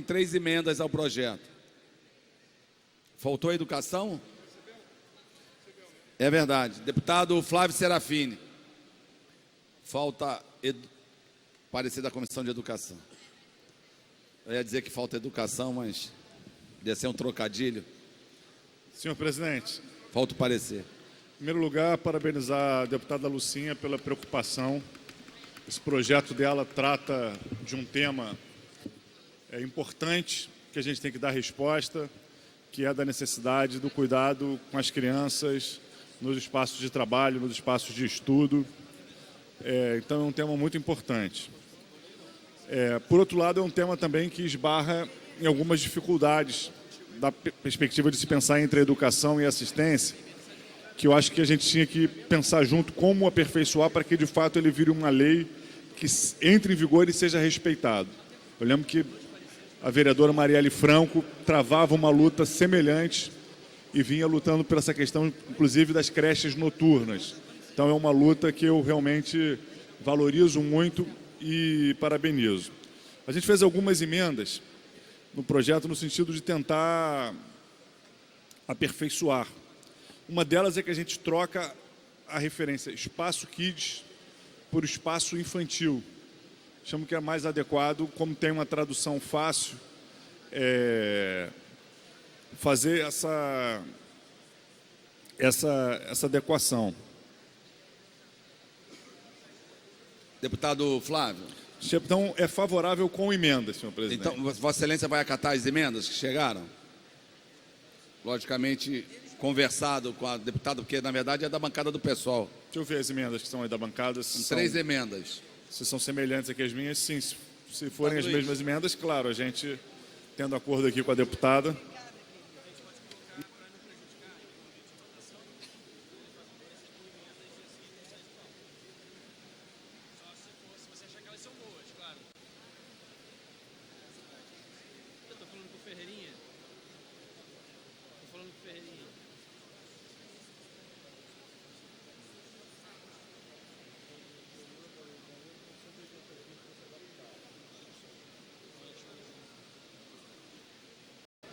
3 emendas ao projeto. Faltou a educação? É verdade. Deputado Flávio Serafini. Falta parecer da Comissão de Educação. Eu ia dizer que falta educação, mas ia ser um trocadilho. Senhor presidente, Falta o parecer. em primeiro lugar, parabenizar a deputada Lucinha pela preocupação. Esse projeto dela trata de um tema importante, que a gente tem que dar resposta, que é da necessidade do cuidado com as crianças nos espaços de trabalho, nos espaços de estudo. Então, é um tema muito importante. Por outro lado, é um tema também que esbarra em algumas dificuldades da perspectiva de se pensar entre a educação e a assistência, que eu acho que a gente tinha que pensar junto como aperfeiçoar para que, de fato, ele vire uma lei que entre em vigor e seja respeitado. Eu lembro que a vereadora Marielle Franco travava uma luta semelhante e vinha lutando por essa questão, inclusive, das creches noturnas. Então, é uma luta que eu realmente valorizo muito e parabenizo. A gente fez algumas emendas no projeto no sentido de tentar aperfeiçoar. Uma delas é que a gente troca a referência espaço kids por espaço infantil. Chamo que é mais adequado, como tem uma tradução fácil, fazer essa adequação. Deputado Flávio. Então, é favorável com emenda, senhor presidente. Então, Vossa Excelência vai acatar as emendas que chegaram? Logicamente, conversado com a deputada, porque, na verdade, é da bancada do PSOL. Deixa eu ver as emendas que são aí da bancada. São 3 emendas. Se são semelhantes aqui às minhas, sim. Se forem as mesmas emendas, claro, a gente, tendo acordo aqui com a deputada.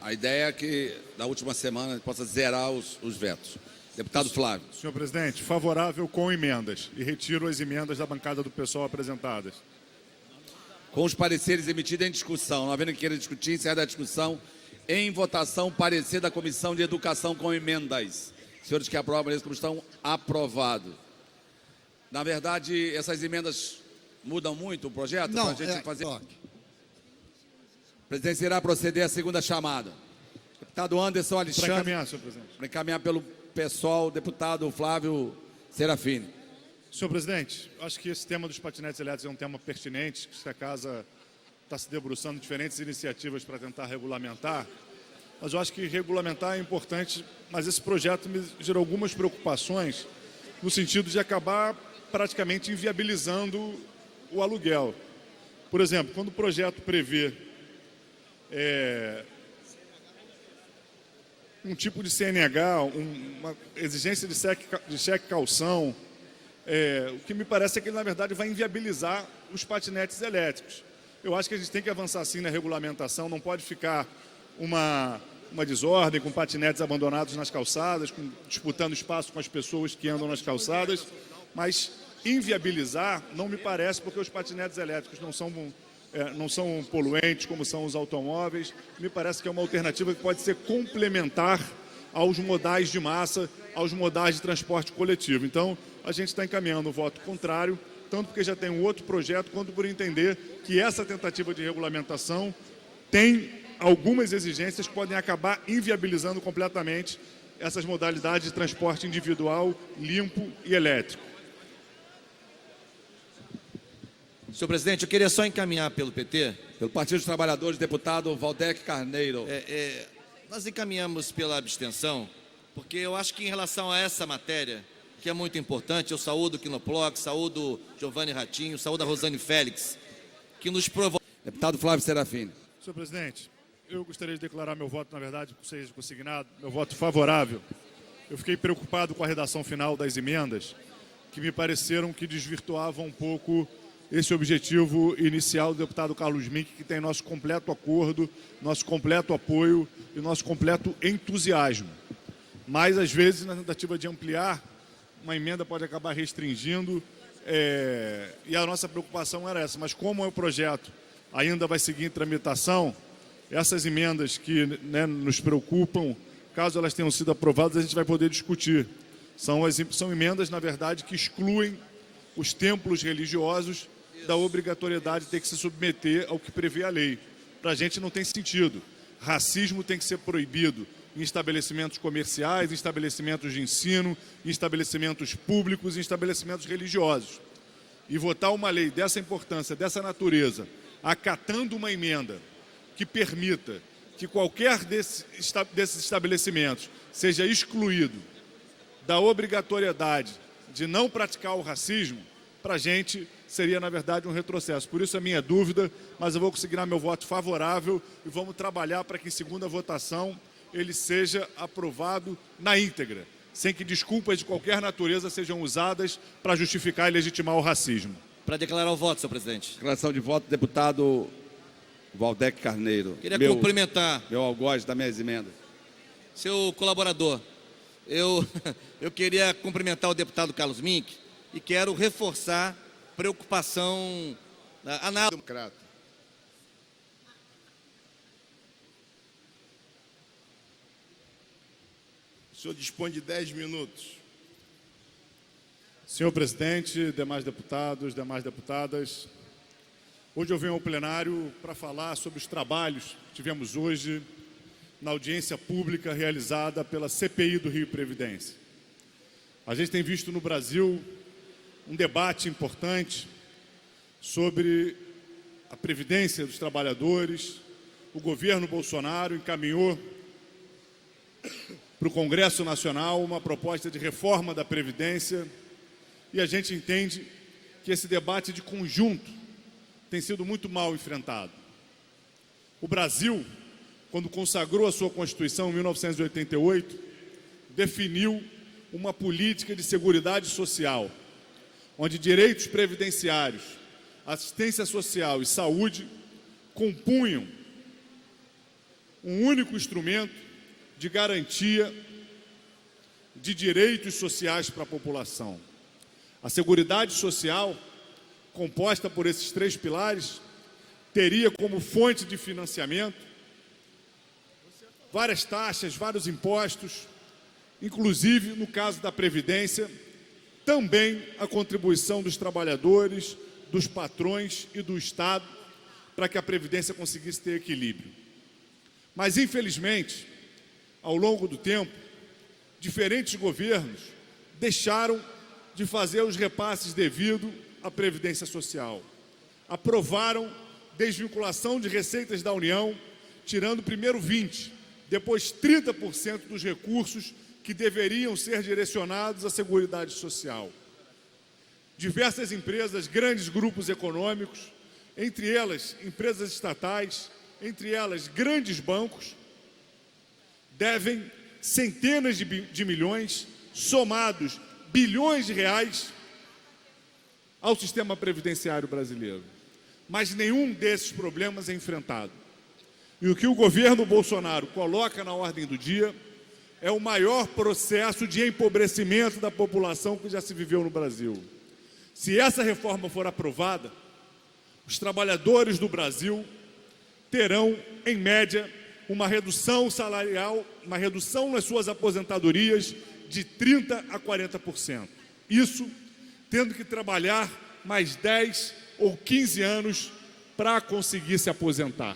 A ideia é que, na última semana, possa zerar os vetos. Deputado Flávio. Senhor presidente, favorável com emendas. E retiro as emendas da bancada do PSOL apresentadas. Com os pareceres emitidos em discussão, não havendo que queira discutir, encerra a discussão. Em votação, parecer da Comissão de Educação com emendas. Senhores que aprovam, eles como estão aprovados. Na verdade, essas emendas mudam muito o projeto? Não, pra gente fazer... A presidência irá proceder à segunda chamada. Deputado Anderson Alexandre. Para encaminhar, senhor presidente. Para encaminhar pelo pessoal, deputado Flávio Serafini. Senhor presidente, acho que esse tema dos patinetes elétricos é um tema pertinente, que a casa está se debruçando em diferentes iniciativas para tentar regulamentar. Mas eu acho que regulamentar é importante, mas esse projeto me gerou algumas preocupações no sentido de acabar praticamente inviabilizando o aluguel. Por exemplo, quando o projeto prevê um tipo de CNH, uma exigência de cheque calção, o que me parece é que ele, na verdade, vai inviabilizar os patinetes elétricos. Eu acho que a gente tem que avançar, sim, na regulamentação, não pode ficar uma desordem com patinetes abandonados nas calçadas, disputando espaço com as pessoas que andam nas calçadas, mas inviabilizar não me parece, porque os patinetes elétricos não são poluentes como são os automóveis. Me parece que é uma alternativa que pode ser complementar aos modais de massa, aos modais de transporte coletivo. Então, a gente está encaminhando o voto contrário, tanto porque já tem um outro projeto, quanto por entender que essa tentativa de regulamentação tem algumas exigências que podem acabar inviabilizando completamente essas modalidades de transporte individual, limpo e elétrico. Senhor presidente, eu queria só encaminhar pelo PT. Pelo Partido dos Trabalhadores, deputado Valdec Carneiro. Nós encaminhamos pela abstenção, porque eu acho que em relação a essa matéria, que é muito importante, eu saúdo o Quinoploc, saúdo Giovanni Ratinho, saúdo a Rosane Félix, que nos provou... Deputado Flávio Serafini. Senhor presidente, eu gostaria de declarar meu voto, na verdade, seja consignado, meu voto favorável. Eu fiquei preocupado com a redação final das emendas, que me pareceram que desvirtuavam um pouco esse objetivo inicial do deputado Carlos Mink, que tem nosso completo acordo, nosso completo apoio e nosso completo entusiasmo. Mas, às vezes, na tentativa de ampliar, uma emenda pode acabar restringindo, e a nossa preocupação era essa. Mas como o projeto ainda vai seguir em tramitação, essas emendas que, né, nos preocupam, caso elas tenham sido aprovadas, a gente vai poder discutir. São emendas, na verdade, que excluem os templos religiosos da obrigatoriedade de ter que se submeter ao que prevê a lei. Para a gente não tem sentido. Racismo tem que ser proibido em estabelecimentos comerciais, em estabelecimentos de ensino, em estabelecimentos públicos, em estabelecimentos religiosos. E votar uma lei dessa importância, dessa natureza, acatando uma emenda que permita que qualquer desses estabelecimentos seja excluído da obrigatoriedade de não praticar o racismo, para a gente seria, na verdade, um retrocesso. Por isso a minha dúvida, mas eu vou consignar meu voto favorável e vamos trabalhar para que em segunda votação ele seja aprovado na íntegra, sem que desculpas de qualquer natureza sejam usadas para justificar e legitimar o racismo. Para declarar o voto, senhor presidente. Declaração de voto, deputado Valdec Carneiro. Queria cumprimentar meu algoz das minhas emendas. seu colaborador. Eu queria cumprimentar o deputado Carlos Mink e quero reforçar preocupação análoga. O senhor dispõe de 10 minutos. Senhor presidente, demais deputados, demais deputadas, hoje eu venho ao plenário para falar sobre os trabalhos que tivemos hoje na audiência pública realizada pela CPI do Rio Previdência. A gente tem visto no Brasil um debate importante sobre a previdência dos trabalhadores. O governo Bolsonaro encaminhou para o Congresso Nacional uma proposta de reforma da Previdência e a gente entende que esse debate de conjunto tem sido muito mal enfrentado. O Brasil, quando consagrou a sua Constituição em 1988, definiu uma política de seguridade social, onde direitos previdenciários, assistência social e saúde compunham um único instrumento de garantia de direitos sociais para a população. A Seguridade Social, composta por esses três pilares, teria como fonte de financiamento várias taxas, vários impostos, inclusive, no caso da Previdência, também a contribuição dos trabalhadores, dos patrões e do Estado, para que a Previdência conseguisse ter equilíbrio. Mas, infelizmente, ao longo do tempo, diferentes governos deixaram de fazer os repasses devidos à Previdência Social. Aprovaram desvinculação de receitas da União, tirando primeiro 20%, depois 30% dos recursos que deveriam ser direcionados à Seguridade Social. Diversas empresas, grandes grupos econômicos, entre elas empresas estatais, entre elas grandes bancos, devem centenas de milhões, somados bilhões de reais, ao sistema previdenciário brasileiro. Mas nenhum desses problemas é enfrentado. E o que o governo Bolsonaro coloca na ordem do dia é o maior processo de empobrecimento da população que já se viveu no Brasil. Se essa reforma for aprovada, os trabalhadores do Brasil terão, em média, uma redução salarial, uma redução nas suas aposentadorias de 30% a 40%. Isso tendo que trabalhar mais 10 ou 15 anos para conseguir se aposentar.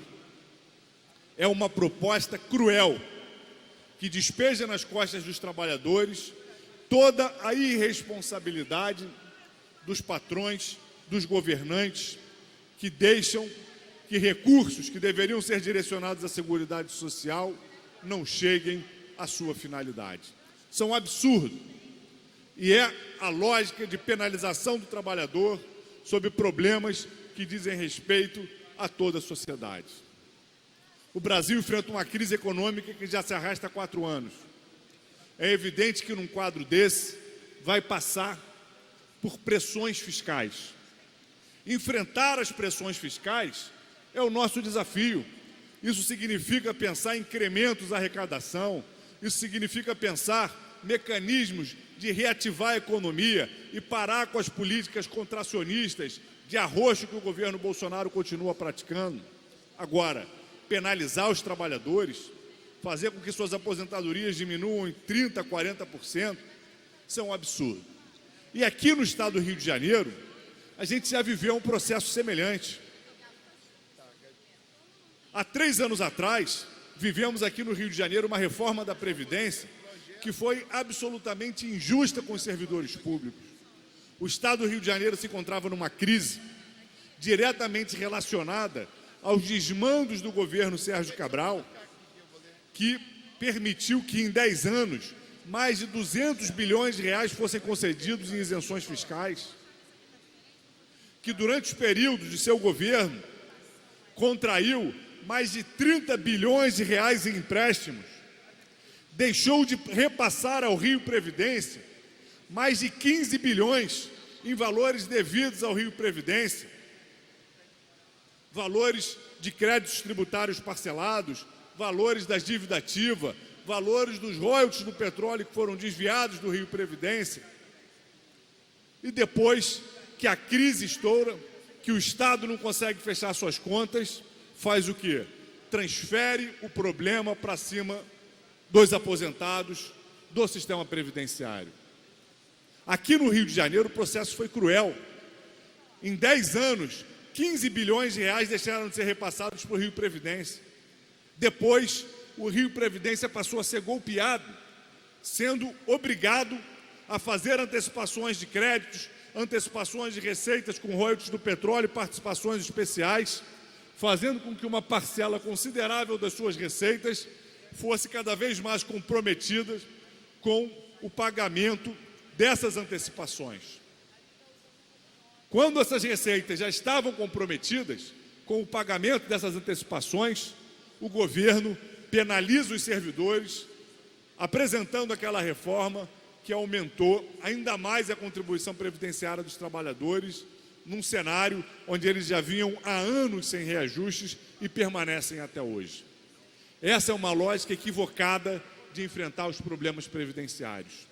É uma proposta cruel, que despeja nas costas dos trabalhadores toda a irresponsabilidade dos patrões, dos governantes, que deixam que recursos que deveriam ser direcionados à Seguridade Social não cheguem à sua finalidade. Isso é um absurdo e é a lógica de penalização do trabalhador sobre problemas que dizem respeito a toda a sociedade. O Brasil enfrenta uma crise econômica que já se arrasta há 4 anos. É evidente que num quadro desse vai passar por pressões fiscais. Enfrentar as pressões fiscais é o nosso desafio. Isso significa pensar em incrementos à arrecadação, isso significa pensar mecanismos de reativar a economia e parar com as políticas contracionistas de arroxo que o governo Bolsonaro continua praticando. Agora, penalizar os trabalhadores, fazer com que suas aposentadorias diminuam em 30%, 40%, isso é um absurdo. E aqui no estado do Rio de Janeiro, a gente já viveu um processo semelhante. Há 3 anos atrás, vivemos aqui no Rio de Janeiro uma reforma da Previdência que foi absolutamente injusta com os servidores públicos. O estado do Rio de Janeiro se encontrava numa crise diretamente relacionada aos desmandos do governo Sérgio Cabral, que permitiu que em 10 anos mais de 200 bilhões de reais fossem concedidos em isenções fiscais, que durante os períodos de seu governo contraiu mais de 30 bilhões de reais em empréstimos, deixou de repassar ao Rio Previdência mais de 15 bilhões em valores devidos ao Rio Previdência, valores de créditos tributários parcelados, valores das dívidas ativas, valores dos royalties do petróleo que foram desviados do Rio Previdência. E depois que a crise estoura, que o Estado não consegue fechar suas contas, faz o quê? Transfere o problema para cima dos aposentados, do sistema previdenciário. Aqui no Rio de Janeiro o processo foi cruel. Em 10 anos, 15 bilhões de reais deixaram de ser repassados para o Rio Previdência. Depois, o Rio Previdência passou a ser golpeado, sendo obrigado a fazer antecipações de créditos, antecipações de receitas com royalties do petróleo e participações especiais, fazendo com que uma parcela considerável das suas receitas fosse cada vez mais comprometida com o pagamento dessas antecipações. Quando essas receitas já estavam comprometidas com o pagamento dessas antecipações, o governo penaliza os servidores, apresentando aquela reforma que aumentou ainda mais a contribuição previdenciária dos trabalhadores, num cenário onde eles já vinham há anos sem reajustes e permanecem até hoje. Essa é uma lógica equivocada de enfrentar os problemas previdenciários.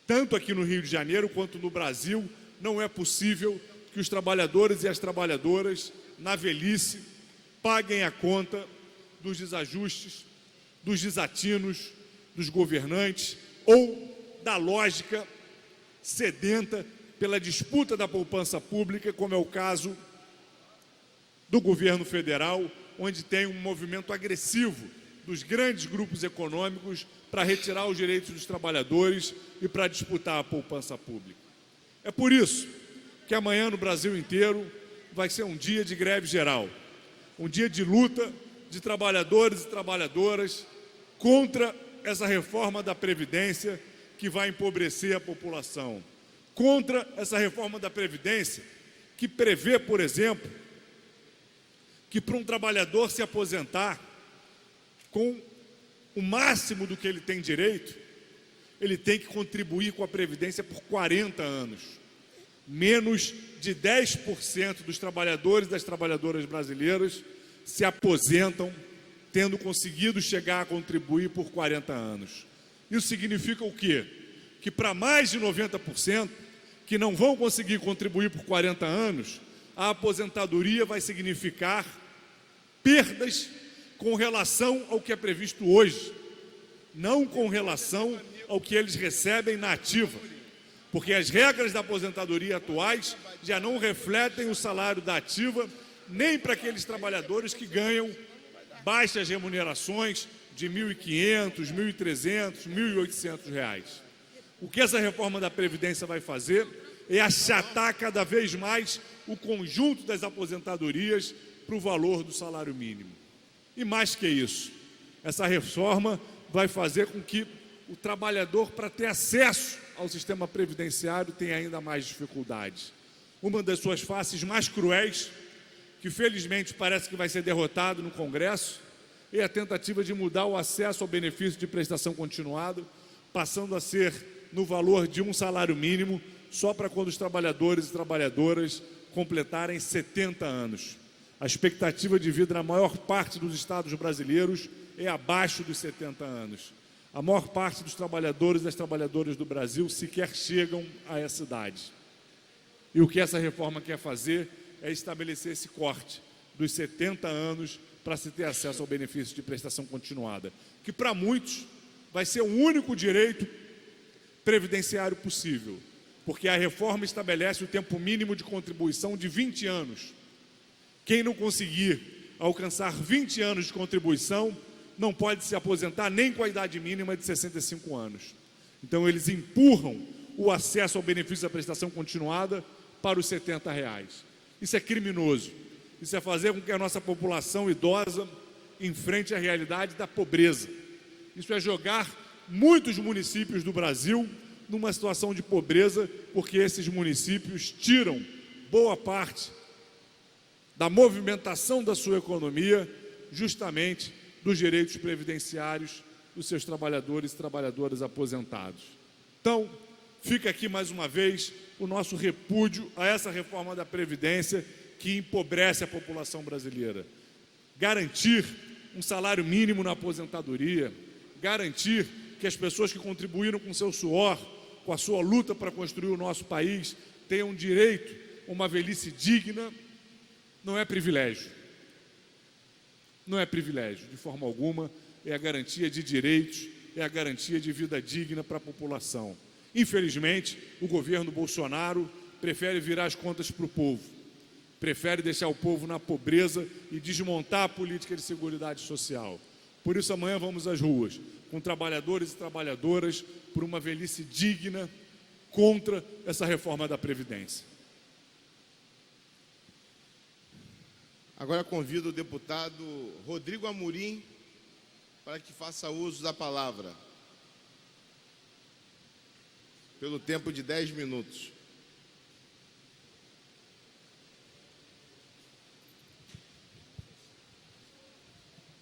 Tanto aqui no Rio de Janeiro quanto no Brasil, não é possível que os trabalhadores e as trabalhadoras, na velhice, paguem a conta dos desajustes, dos desatinos dos governantes ou da lógica sedenta pela disputa da poupança pública, como é o caso do governo federal, onde tem um movimento agressivo dos grandes grupos econômicos para retirar os direitos dos trabalhadores e para disputar a poupança pública. É por isso que amanhã no Brasil inteiro vai ser um dia de greve geral, um dia de luta de trabalhadores e trabalhadoras contra essa reforma da Previdência que vai empobrecer a população, contra essa reforma da Previdência que prevê, por exemplo, que para um trabalhador se aposentar com o máximo do que ele tem direito, ele tem que contribuir com a Previdência por 40 anos. Menos de 10% dos trabalhadores e das trabalhadoras brasileiras se aposentam tendo conseguido chegar a contribuir por 40 anos. Isso significa o quê? Que para mais de 90% que não vão conseguir contribuir por 40 anos, a aposentadoria vai significar perdas com relação ao que é previsto hoje, não com relação ao que eles recebem na ativa, porque as regras da aposentadoria atuais já não refletem o salário da ativa nem para aqueles trabalhadores que ganham baixas remunerações de R$ 1.500, R$ 1.300, R$ 1.800. O que essa reforma da Previdência vai fazer é achatar cada vez mais o conjunto das aposentadorias para o valor do salário mínimo. E mais que isso, essa reforma vai fazer com que o trabalhador, para ter acesso ao sistema previdenciário, tenha ainda mais dificuldades. Uma das suas faces mais cruéis, que felizmente parece que vai ser derrotado no Congresso, é a tentativa de mudar o acesso ao benefício de prestação continuada, passando a ser no valor de um salário mínimo, só para quando os trabalhadores e trabalhadoras completarem 70 anos. A expectativa de vida na maior parte dos estados brasileiros é abaixo dos 70 anos. A maior parte dos trabalhadores e das trabalhadoras do Brasil sequer chegam a essa idade. E o que essa reforma quer fazer é estabelecer esse corte dos 70 anos para se ter acesso ao benefício de prestação continuada, que para muitos vai ser o único direito previdenciário possível, porque a reforma estabelece o tempo mínimo de contribuição de 20 anos. Quem não conseguir alcançar 20 anos de contribuição não pode se aposentar nem com a idade mínima de 65 anos. Então eles empurram o acesso ao benefício da prestação continuada para os R$70. Isso é criminoso. Isso é fazer com que a nossa população idosa enfrente a realidade da pobreza. Isso é jogar muitos municípios do Brasil numa situação de pobreza, porque esses municípios tiram boa parte da movimentação da sua economia justamente dos direitos previdenciários dos seus trabalhadores e trabalhadoras aposentados. Então, fica aqui mais uma vez o nosso repúdio a essa reforma da Previdência que empobrece a população brasileira. Garantir um salário mínimo na aposentadoria, garantir que as pessoas que contribuíram com seu suor, com a sua luta para construir o nosso país, tenham direito a uma velhice digna, não é privilégio. Não é privilégio, de forma alguma, é a garantia de direitos, é a garantia de vida digna para a população. Infelizmente, o governo Bolsonaro prefere virar as contas para o povo, prefere deixar o povo na pobreza e desmontar a política de seguridade social. Por isso, amanhã vamos às ruas, com trabalhadores e trabalhadoras, por uma velhice digna, contra essa reforma da Previdência. Agora convido o deputado Rodrigo Amorim para que faça uso da palavra, pelo tempo de 10 minutos.